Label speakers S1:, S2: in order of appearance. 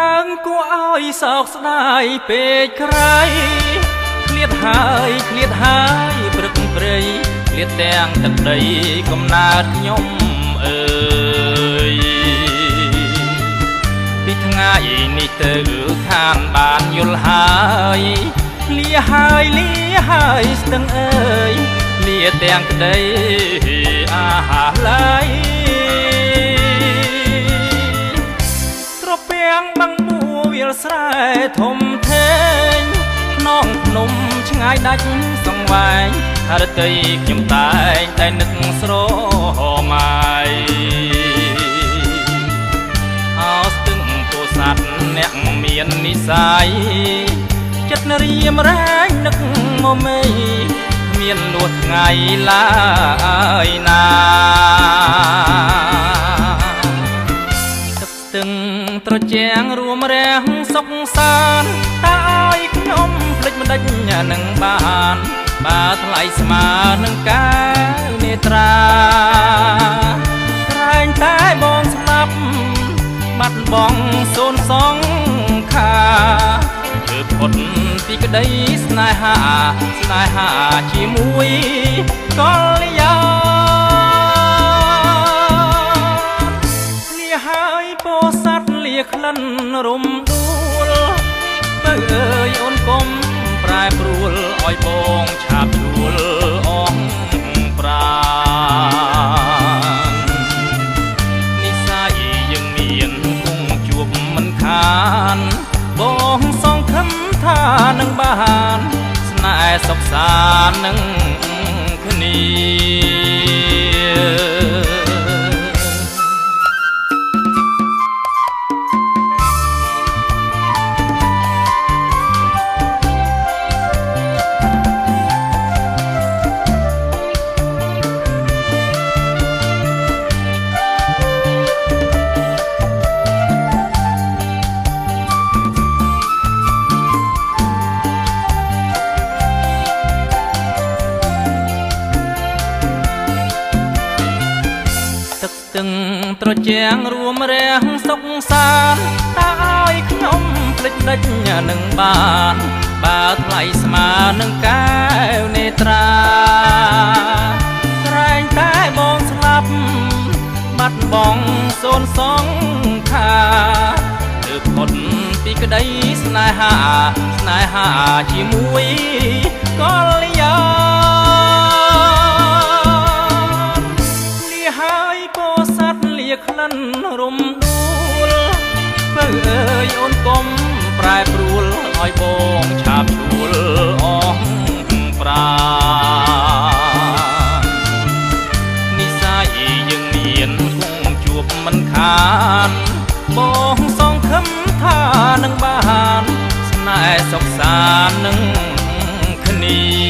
S1: ឡើងគួរឲ្យសោកស្ដាយពេកក្រៃឃ្លាតហើយព្រឹកព្រៃឃ្លាតទាំងទឹកដីកំណើតខ្ញុំអើយពីថ្ងៃនេះទៅខានបានយល់ហើយលាហើយស្ទឹងអើយលាទាំងក្ដីអាហាឡៃត្រពាំងបឹងបួវាលស្រែធំធេងខ្នងភ្នំឆ្ងាយដាច់សង្វែងរតីខ្ញុំតែងតែនឹកស្រមាយអោស្ទឹងពោធិ៍សាត់អ្នកមាននិស័យចិត្តរៀមរែងនឹកមកមេគ្មានលួចថ្ងៃឡើយណាទឹកស្ទឹងត្រជាងរួមរះសុខសាន្តតើឲ្យខ្ញុំភ្លេចម្ដេចនឹងបានបើថ្លៃស្មើនឹងការនេត្រាក្រែងតែបងស្ដាប់បាត់បង់សូនសងខាគឺផុតពីក្ដីស្នេហាជាមួយកលយាលាហើយពោធិ៍សាត់លាក្លិនរំដួលទៅអើយអូនកុំប្រែប្រួលឲ្យបងឆាប់ជួលអងប្រាណនិស័យយើងមានគង់ជួបមិនខានបងសង្ឃឹមថានឹងបានស្នេហ៍សុខសាន្តនឹងគ្នាទឹកស្ទឹងត្រជាងរួមរះសុខសាន្តតើឲ្យខ្ញុំភ្លេចដេចនឹងបានបើថ្លៃស្មើនឹងកែវនេត្រាក្រែងតែបងស្លាប់បាត់បង់សូនសងខាគឺផុតពីក្ដីស្នេហាជាមួយកលយាក្លិនរំដួលបើអើយអូនកុំប្រែប្រួលឲ្យបងឆាប់ជួលអងប្រានិស័យយើងមានគង់ជួបមិនខានបងសង្ឃឹមថានឹងបានស្នេហ៍សុខសាន្តនឹងគ្នា